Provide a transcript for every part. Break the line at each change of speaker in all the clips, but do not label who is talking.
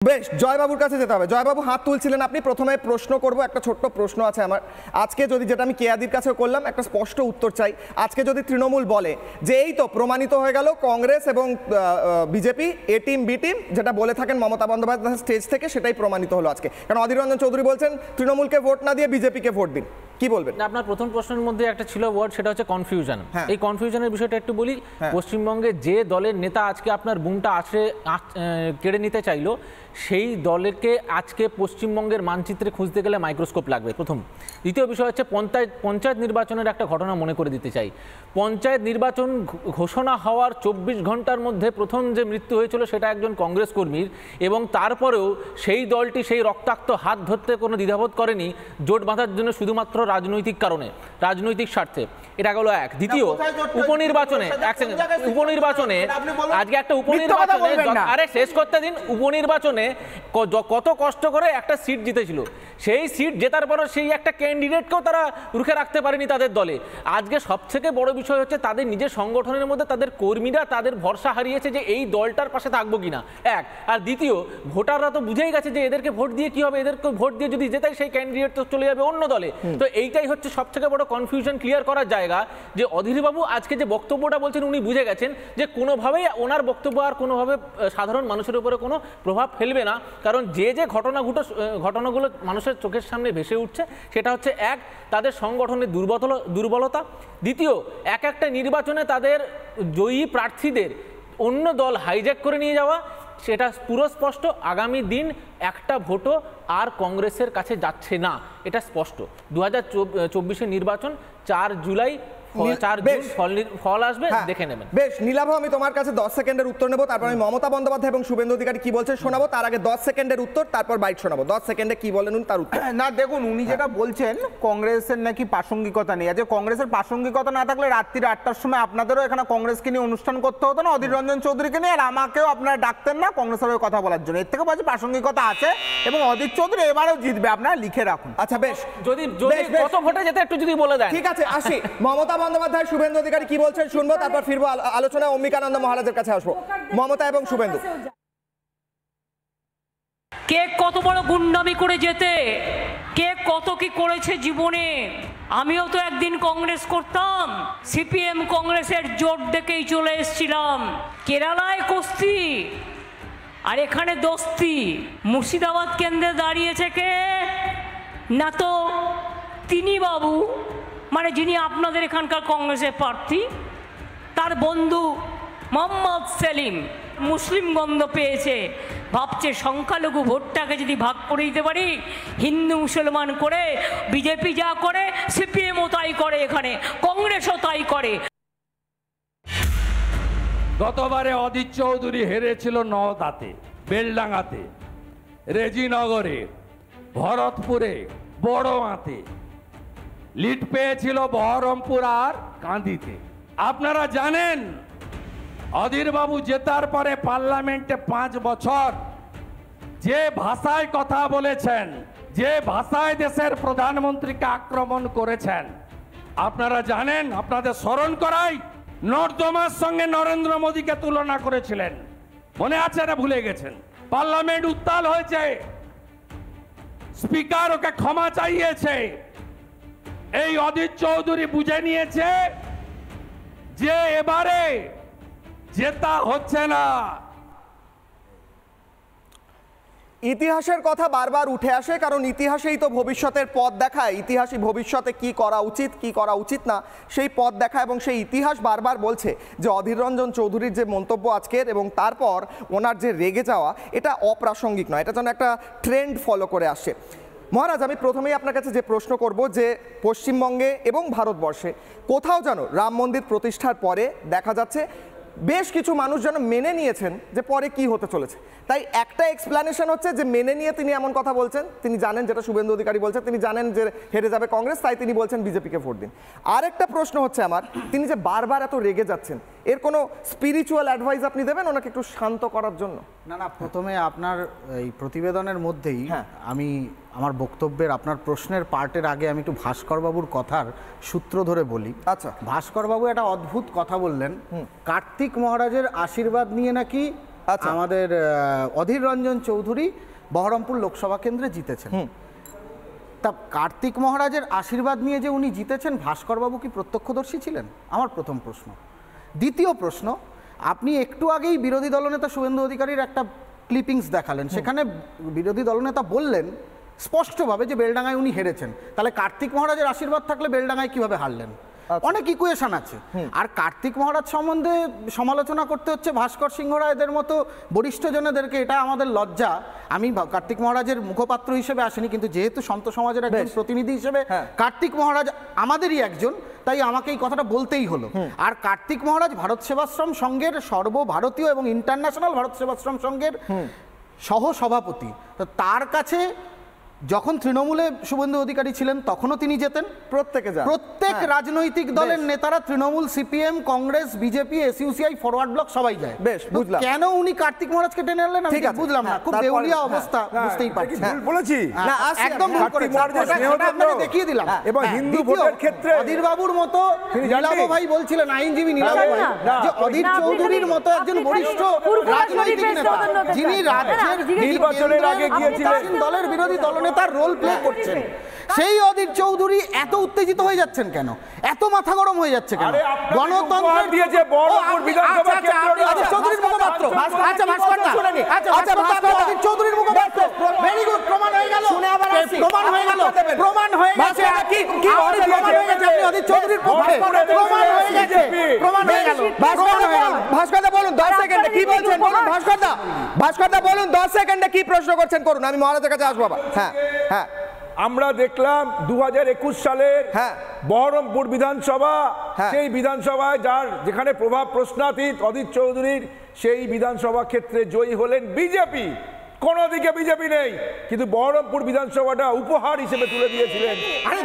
বেশ, জয়বাবুর কাছে যেতে হবে। জয়বাবু হাত তুলছিলেন আপনি। প্রথমে প্রশ্ন করব, একটা ছোট্ট প্রশ্ন আছে আমার। আজকে যদি, যেটা আমি কেয়াদির কাছেও করলাম, একটা স্পষ্ট উত্তর চাই। আজকে যদি তৃণমূল বলে যে এই তো প্রমাণিত হয়ে গেল কংগ্রেস এবং বিজেপি এ টিম বি টিম, যেটা বলে থাকেন মমতা বন্দ্যোপাধ্যায় স্টেজ থেকে, সেটাই প্রমাণিত হলো আজকে। কারণ অধীর রঞ্জন চৌধুরী বলছেন তৃণমূলকে ভোট না দিয়ে বিজেপিকে ভোট দিন। কি বলবেন?
আপনার প্রথম প্রশ্নের মধ্যে একটা ছিল ওয়ার্ড, সেটা হচ্ছে কনফিউশন। এই কনফিউশনের বিষয়টা একটু বলি। পশ্চিমবঙ্গে যে দলের নেতা আজকে আপনার বুমটা কেড়ে নিতে চাইলো, সেই দলকে আজকে পশ্চিমবঙ্গের মানচিত্রে খুঁজতে গেলে মাইক্রোস্কোপ লাগবে, প্রথম। দ্বিতীয় বিষয় হচ্ছে পঞ্চায়েত নির্বাচনের একটা ঘটনা মনে করে দিতে চাই। পঞ্চায়েত নির্বাচন ঘোষণা হওয়ার 24 ঘন্টার মধ্যে প্রথম যে মৃত্যু হয়েছিল সেটা একজন কংগ্রেস কর্মীর, এবং তারপরেও সেই দলটি সেই রক্তাক্ত হাত ধরতে কোনো দ্বিধাবোধ করেনি জোট বাঁধার জন্য, শুধুমাত্র রাজনৈতিক কারণে, রাজনৈতিক স্বার্থে। এটা গেল এক। দ্বিতীয়, উপনির্বাচনে আজকে একটা উপনির্বাচনে, আরে শেষ করতে দিন, উপনির্বাচনে কত কষ্ট করে একটা সিট জিতেছিল, সেই সিট জেতার পরও সেই একটা ক্যান্ডিডেটকেও তারা রুখে রাখতে পারেনি তাদের দলে। আজকে সবথেকে বড় বিষয় হচ্ছে তাদের নিজের সংগঠনের মধ্যে তাদের কর্মীরা তাদের ভরসা হারিয়েছে যে এই দলটার পাশে থাকবো কিনা, এক। আর দ্বিতীয়, ভোটাররা তো বুঝেই গেছে যে এদেরকে ভোট দিয়ে কি হবে, এদেরকে ভোট দিয়ে যদি জেতাই সেই ক্যান্ডিডেট তো চলে যাবে অন্য দলে। তো এইটাই হচ্ছে সবথেকে বড় কনফিউশন ক্লিয়ার করার জায়গা, যে অধীরবাবু আজকে যে বক্তব্যটা বলছেন উনি বুঝে গেছেন যে কোনোভাবেই ওনার বক্তব্য আর কোনোভাবে সাধারণ মানুষের উপরে কোনো প্রভাব ফেলবে না। কারণ যে ঘটনাগুলো মানুষের চোখের সামনে ভেসে উঠছে, সেটা হচ্ছে এক, তাদের সংগঠনের দুর্বলতা। দ্বিতীয়, একটা নির্বাচনে তাদের জয়ী প্রার্থীদের অন্য দল হাইজ্যাক করে নিয়ে যাওয়া, সেটা পুরো স্পষ্ট। আগামী দিন একটা ভোটও আর কংগ্রেসের কাছে যাচ্ছে না, এটা স্পষ্ট। 2024 নির্বাচন 4 জুলাই, 4 জুন ফল আসবে, দেখে নেবেন।
বেশ, নীলাভ, আমি তোমার কাছে 10 সেকেন্ডের উত্তর নেব, তারপর আমি মমতা বন্দ্যোপাধ্যায় এবং শুভেন্দু অধিকারী কি বলছেন শোনাবো। তার আগে 10 সেকেন্ডের উত্তর, তারপর বাইট শোনাবো। 10 সেকেন্ডে কি বলেন তার উত্তর।
না, দেখুন, উনি যেটা বলছেন কংগ্রেসের নাকি প্রাসঙ্গিকতা নেই। যে কংগ্রেসের প্রাসঙ্গিকতা না থাকলে রাত্রি 8টার সময় আপনাদেরও এখানে কংগ্রেসকে নিয়ে অনুষ্ঠান করতে হতো না, অধীর রঞ্জন চৌধুরীকে নিয়ে, আর আমাকেও আপনারা ডাকতেন না কংগ্রেসের হয়ে কথা বলার জন্য। এর থেকে বলছে প্রাসঙ্গিকতা আছে, এবং অধীর চৌধুরী এবারেও জিতবে, আপনারা লিখে রাখুন।
আচ্ছা, বেশ,
যদি কত ভোটে যেতে একটু যদি বলে দেন।
ঠিক আছে, আসি। মমতা বন্দ্যোপাধ্যায়, শুভেন্দু অধিকারী কি বলছেন শুনবো, তারপর ফিরবো আলোচনায়। অম্বিকানন্দ মহারাজের কাছে আসবো। মমতা এবং শুভেন্দু।
কে কত বড় গুন্ডামি করে যেতে, কে কত কি করেছে জীবনে। আমিও তো একদিন কংগ্রেস করতাম, সিপিএম কংগ্রেসের জোট ডেকেই চলে এসেছিলাম। কেরালায় কুস্তি আর এখানে দোস্তি। মুর্শিদাবাদ কেন্দ্রে দাঁড়িয়েছে কে? না তো তিনি বাবু, মানে যিনি আপনাদের এখানকার কংগ্রেসের প্রার্থী, তার বন্ধু মোহাম্মদ সেলিম মুসলিম গন্ধ পেয়েছে, ভাবছে সংখ্যালঘু ভোটটাকে যদি ভাগ করে দিতে পারি, হিন্দু মুসলমান করে, বিজেপি যা করে সিপিএমও তাই করে, এখানে কংগ্রেসও তাই করে।
গতবারে অধীর চৌধুরী হেরেছিল নওদাতে, বেলডাঙ্গাতে, রেজিনগরে, ভরতপুরে, বড়মাতে, লিড পেয়েছিল বহরমপুর আর কান্দিতে। আপনারা জানেন অধীরবাবু জেতার পরে পার্লামেন্টে 5 বছর যে ভাষায় কথা বলেছেন, যে ভাষায় দেশের প্রধানমন্ত্রীকে আক্রমণ করেছেন, আপনারা জানেন। আপনাদের স্মরণ করাই, নর্দমার সঙ্গে নরেন্দ্র মোদীকে তুলনা করেছিলেন, মনে আছে না? ভুলে গেছেন? পার্লামেন্ট উত্তাল হয়েছে, স্পিকার ওকে ক্ষমা চাইয়েছে। এই অধীর চৌধুরী বুঝে নিয়েছে যে এবারে জেতা হচ্ছে না।
ইতিহাসের কথা বারবার উঠে আসে, কারণ ইতিহাসেই তো ভবিষ্যতের পথ দেখায়। ইতিহাসই ভবিষ্যতে কি করা উচিত কি করা উচিত না সেই পথ দেখায়, এবং সেই ইতিহাস বারবার বলছে যে অধীর রঞ্জন চৌধুরীর যে মন্তব্য আজকের এবং তারপর ওনার যে রেগে যাওয়া, এটা অপ্রাসঙ্গিক নয়, এটা যেন একটা ট্রেন্ড ফলো করে আসছে। মহারাজ, আমি প্রথমেই আপনার কাছে যে প্রশ্ন করব, যে পশ্চিমবঙ্গে এবং ভারতবর্ষে কোথাও যেন রাম মন্দির প্রতিষ্ঠার পরে দেখা যাচ্ছে বেশ কিছু মানুষ যেন মেনে নিয়েছেন যে পরে কি হতে চলেছে। তাই একটা এক্সপ্লেনেশন হচ্ছে যে মেনে নিয়ে তিনি এমন কথা বলছেন, তিনি জানেন, যেটা শুভেন্দু অধিকারী বলছেন, তিনি জানেন যে হেরে যাবে কংগ্রেস, তাই তিনি বলছেন বিজেপিকে ভোট দিন। আরেকটা প্রশ্ন হচ্ছে আমার, তিনি যে বারবার এত রেগে যাচ্ছেন, এর কোনো স্পিরিচুয়াল অ্যাডভাইস আপনি দেবেন ওনাকে একটু শান্ত করার জন্য?
না, প্রথমে আপনার এই প্রতিবেদনের মধ্যেই আমি আমার বক্তব্যের আপনার প্রশ্নের পার্টের আগে আমি একটু ভাস্করবাবুর কথার সূত্র ধরে বলি।
আচ্ছা,
ভাস্করবাবু একটা অদ্ভুত কথা বললেন, কার্তিক মহারাজের আশীর্বাদ নিয়ে নাকি আমাদের অধীর রঞ্জন চৌধুরী বহরমপুর লোকসভা কেন্দ্রে জিতেছেন। তা কার্তিক মহারাজের আশীর্বাদ নিয়ে যে উনি জিতেছেন, ভাস্করবাবু কি প্রত্যক্ষদর্শী ছিলেন? আমার প্রথম প্রশ্ন। দ্বিতীয় প্রশ্ন, আপনি একটু আগেই বিরোধী দলনেতা শুভেন্দু অধিকারীর একটা ক্লিপিংস দেখালেন, সেখানে বিরোধী দলনেতা বললেন স্পষ্টভাবে যে বেলডাঙ্গায় উনি হেরেছেন। তাহলে কার্তিক মহারাজের আশীর্বাদ থাকলে বেলডাঙ্গায় কিভাবে হারলেন? অনেক ইকুয়েশন আছে। আর কার্তিক মহারাজ সম্বন্ধে সমালোচনা করতে হচ্ছে ভাস্কর সিংহ রায়দের মতো বরিষ্ঠ জনেদেরকে, এটা আমাদের লজ্জা। আমি কার্তিক মহারাজের মুখপাত্র হিসেবে আসিনি, কিন্তু যেহেতু সন্ত সমাজের একজন প্রতিনিধি হিসেবে কার্তিক মহারাজ আমাদেরই একজন, তাই আমাকে এই কথাটা বলতেই হলো। আর কার্তিক মহারাজ ভারত সেবাশ্রম সংঘের সর্বভারতীয় এবং ইন্টারন্যাশনাল ভারত সেবাশ্রম সংঘের সহ সভাপতি। তো তার কাছে যখন তৃণমূলে শুভেন্দু অধিকারী ছিলেন তখনও তিনি যেতেন। প্রত্যেক রাজনৈতিক দলের নেতারা, Trinamool, CPM, Congress, BJP, SUCI, forward block সবাই যায়।
বেশ, বুঝলাম।
কেন উনি কার্তিক মহারাজকে টেনে আনলেন আমি বুঝলাম না। খুব দেউলিয়া অবস্থা, বুঝতেই পারছি।
বলেছি
না, একদম ভুল করেছেন। আপনাকে দেখিয়ে দিলাম।
এবং হিন্দু ভোটের ক্ষেত্রে
অধীর বাবুর মতো নীলাভ ভাই বলছিলেন, আইনজীবী নীলাভ ভাই, যে অধীর চৌধুরীর মতো একজন বরিষ্ঠ রাজনৈতিক নেতা যিনি রাজ্যের
নির্বাচনের আগে গিয়েছিলেন
দলের বিরোধী দলনেতার রোল প্লে করছেন, সেই অধীর চৌধুরী এত উত্তেজিত হয়ে যাচ্ছেন কেন? এত মাথা গরম হয়ে যাচ্ছে কেন? গণতন্ত্র
দিয়েছে বহরমপুর বিধানসভা কেন্দ্র
চৌধুরীর মুখপাত্র। আচ্ছা ভাস্করদা, অধীর চৌধুরীর মুখপাত্র। ভেরি গুড, প্রমাণ হয়ে গেল, প্রমাণ হয়ে গেল, প্রমাণ হয়ে গেছে। কি প্রমাণ হয়ে গেছে? আপনি অধীর চৌধুরীর পক্ষে, প্রমাণ হয়ে গেছে, প্রমাণ হয়ে গেল।
ভাস্করদা বলুন 10 সেকেন্ডে কি বলছেন বলুন। ভাস্করদা বলুন 10 সেকেন্ডে কি প্রশ্ন করছেন করুন, আমি মহারাজের কাছে আসবো আবার। হ্যাঁ,
আমরা দেখলাম 2021 সালের বহরমপুর বিধানসভা, সেই বিধানসভায় যার যেখানে প্রভাব প্রশ্নাতীত অধীর চৌধুরীর, সেই বিধানসভা ক্ষেত্রে জয়ী হলেন বিজেপি। কোনো দিকে বিজেপি নেই, কিন্তু বহরমপুর বিধানসভাটা উপহার হিসেবে তুলে দিয়েছিলেন।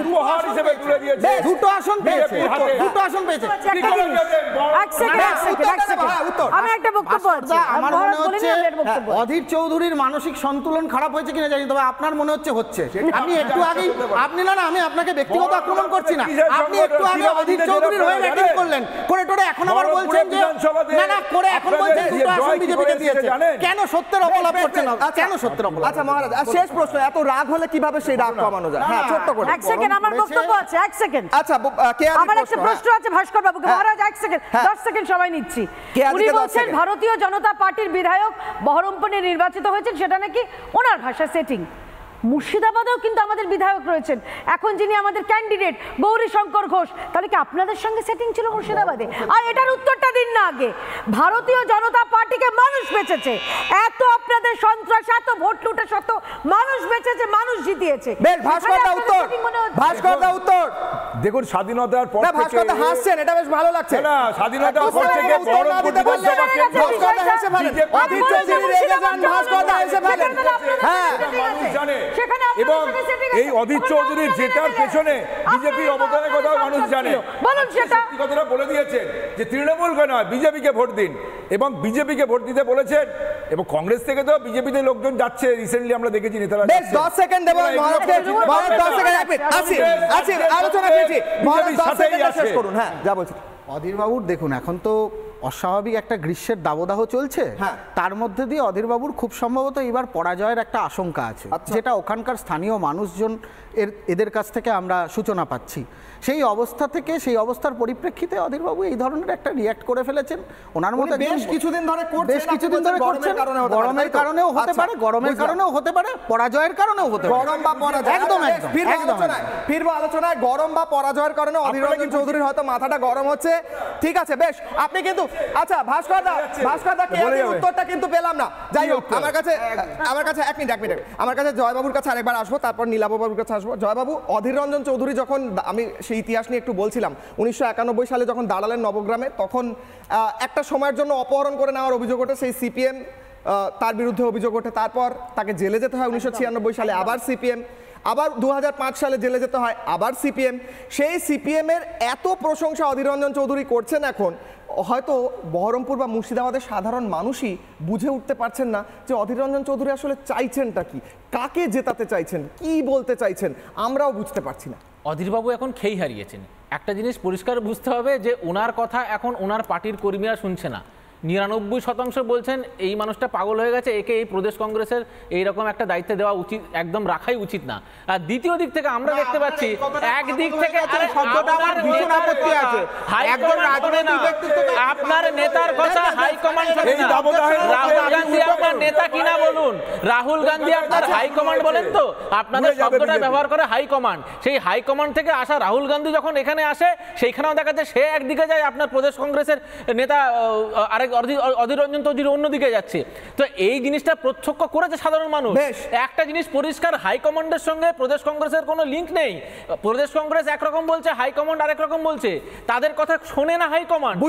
উপহার হিসেবে তুলে দিয়েছিলেন।
দুটো আসন পেয়েছে, দুটো আসন পেয়েছে।
আমি একটা বক্তব্য আছে,
আমার মনে হচ্ছে অধীর চৌধুরীর মানসিক সন্তুলন খারাপ হয়েছে কিনা জানি, তবে আপনার মনে হচ্ছে হচ্ছে। আপনি একটু আগেই, আপনি না, আমি আপনাকে ব্যক্তিগত আক্রমণ করছি না, আপনি একটু আগে অধীর চৌধুরীর হয়ে ব্যাটিং করলেন, করে টোরে এখন আবার বলছেন যে না না করে, এখন বলছেন দুটো আসন বিজেপিকে দিয়েছে। কেন সত্যের অপলাপ করছেন? কেন সত্যের অপলাপ?
আচ্ছা মহারাজ, শেষ প্রশ্ন, এত রাগ হলে কিভাবে সেই রাগ কমানো যায়? হ্যাঁ, ছোট্ট করে।
এক সেকেন্ড, আমার বক্তব্য আছে, এক সেকেন্ড।
আচ্ছা,
আমার একটা প্রশ্ন আছে ভাস্কর বাবুকে। মহারাজ এক সেকেন্ড, 10 সেকেন্ড সময় নিচ্ছি। উনি বলছেন ভারতীয় জনতা পার্টির বিধায়ক বহরমপুরে নির্বাচিত হয়েছেন, সেটা নাকি ওনার ভাষা সেটিং। মুর্শিদাবাদেও কিন্তু আমাদের বিধায়ক রয়েছেন, এখন যিনি আমাদের ক্যান্ডিডেট গৌরী শঙ্কর ঘোষ, তাহলে কি আপনাদের সঙ্গে সেটিং ছিল মুর্শিদাবাদে? আর এটার উত্তরটা দিন না আগে। ভারতীয় জনতা পার্টিকে মানুষ বেঁচেছে, এত আপনাদের সন্ত্রাস, এত ভোট লুটে শত মানুষ বেঁচেছে, মানুষ জিতিয়েছে।
বেশ, ভাস্করদা উত্তর, ভাস্করদা উত্তর।
দেখুন, স্বাধীনতার পর থেকে
ভাস্করদা হাসছেন, এটা বেশ ভালো লাগছে।
না, স্বাধীনতার পর থেকে বহরমপুর বিধানসভা কেন্দ্র
ভাস্করদা হেসে ফেলেন, অধীর চৌধুরী রেগে যান, ভাস্করদা হেসে ফেলেন। হ্যাঁ,
মানুষ জানে, এবং এই অধীর চৌধুরীর জেতার পেছনে বিজেপির অবদানের কথা মানুষ জানে।
বলুন সেটা।
কথাটা বলে দিয়েছেন যে তৃণমূলকে নয়, বিজেপিকে ভোট দিন, এবং বিজেপিকে ভোট দিতে বলেছেন। এবং কংগ্রেস থেকে তো বিজেপিতে লোকজন যাচ্ছে, রিসেন্টলি আমরা দেখেছি নেতারা।
বেশ, 10 সেকেন্ড দেব মহারাজকে। মহারাজ 10 সেকেন্ড, এক মিনিট আসি আলোচনা করছি। মহারাজ 10 সেকেন্ড শেষ করুন। হ্যাঁ, যা বলছি।
অধীর বাবুর দেখুন, এখন তো অস্বাভাবিক একটা গ্রীষ্মের দাবদাহ চলছে, তার মধ্যে দিয়ে অধীর বাবুর খুব সম্ভবত এবার পরাজয়ের একটা আশঙ্কা আছে, যেটা ওখানকার স্থানীয় মানুষজন এদের কাছ থেকে আমরা সূচনা পাচ্ছি। সেই অবস্থা থেকে, সেই অবস্থার পরিপ্রেক্ষিতে অধীর বাবু এই ধরনের একটা রিয়্যাক্ট করে ফেলেছেন। ওনার মধ্যে
বেশ কিছুদিন ধরে
করছেন, গরমের কারণেও হতে পারে, গরমের কারণেও হতে পারে, পরাজয়ের কারণেও হতে পারে।
গরম বা পরাজয়, একদম ফিরবো আলোচনায়। গরম বা পরাজয়ের কারণে অধীর রঞ্জন চৌধুরীর হয়তো মাথাটা গরম হচ্ছে। ঠিক আছে, বেশ, আপনি কিন্তু আচ্ছা ভাস্করদা উত্তরটা কিন্তু পেলাম না। যাই হোক, আমার কাছে এক মিনিট, আমার কাছে জয়বাবুর কাছে আরেকবার আসবো, তারপর নীলাববাবুর কাছে আসবো। জয়বাবু, অধীর রঞ্জন চৌধুরী যখন, আমি সেই ইতিহাস নিয়ে একটু বলছিলাম, 1991 সালে যখন দাঁড়ালেন নবগ্রামে, তখন একটা সময়ের জন্য অপহরণ করে নেওয়ার অভিযোগ ওঠে, সেই সিপিএম তার বিরুদ্ধে অভিযোগ ওঠে। তারপর তাকে জেলে যেতে হয় 1996 সালে, আবার সিপিএম। আবার 2005 সালে জেলে যেতে হয়, আবার সিপিএম। সেই সিপিএমের এত প্রশংসা অধীর রঞ্জন চৌধুরী করছেন, এখন হয়তো বহরমপুর বা মুর্শিদাবাদের সাধারণ মানুষই বুঝে উঠতে পারছেন না যে অধীর রঞ্জন চৌধুরী আসলে চাইছেনটা কি, কাকে জেতাতে চাইছেন, কি বলতে চাইছেন, আমরাও বুঝতে পারছি না।
অধীরবাবু এখন খেই হারিয়েছেন। একটা জিনিস পরিষ্কার বুঝতে হবে যে ওনার কথা এখন ওনার পার্টির কর্মীরা শুনছে না, 99% বলছেন এই মানুষটা পাগল হয়ে গেছে, একে এই প্রদেশ কংগ্রেসের এইরকম একটা দায়িত্ব দেওয়া উচিত, একদম রাখাই উচিত না। আর দ্বিতীয় দিক থেকে আমরা দেখতে পাচ্ছি একদিক থেকে আপনার নেতার কথা হাইকমান্ড শোনে না। রাহুল গান্ধী আপনার নেতা কিনা বলুন, রাহুল গান্ধী আপনার হাইকমান্ড বলেন তো, আপনাদের শব্দটা ব্যবহার করে হাইকমান্ড। সেই হাইকমান্ড থেকে আসা রাহুল গান্ধী যখন এখানে আসে সেইখানেও দেখা যায় সে একদিকে যায়, আপনার প্রদেশ কংগ্রেসের নেতা আরেক অধীর রঞ্জন চৌধুরী অন্যদিকে যাচ্ছে। তো এই জিনিসটা প্রত্যক্ষ করেছে সাধারণ মানুষ। একটা জিনিস পরিষ্কার, হাইকমান্ডের সঙ্গে প্রদেশ কংগ্রেসের কোনো লিঙ্ক নেই। প্রদেশ কংগ্রেস একরকম বলছে, হাইকমান্ড আরেক রকম বলছে, তাদের কথা শোনে না হাইকমান্ড।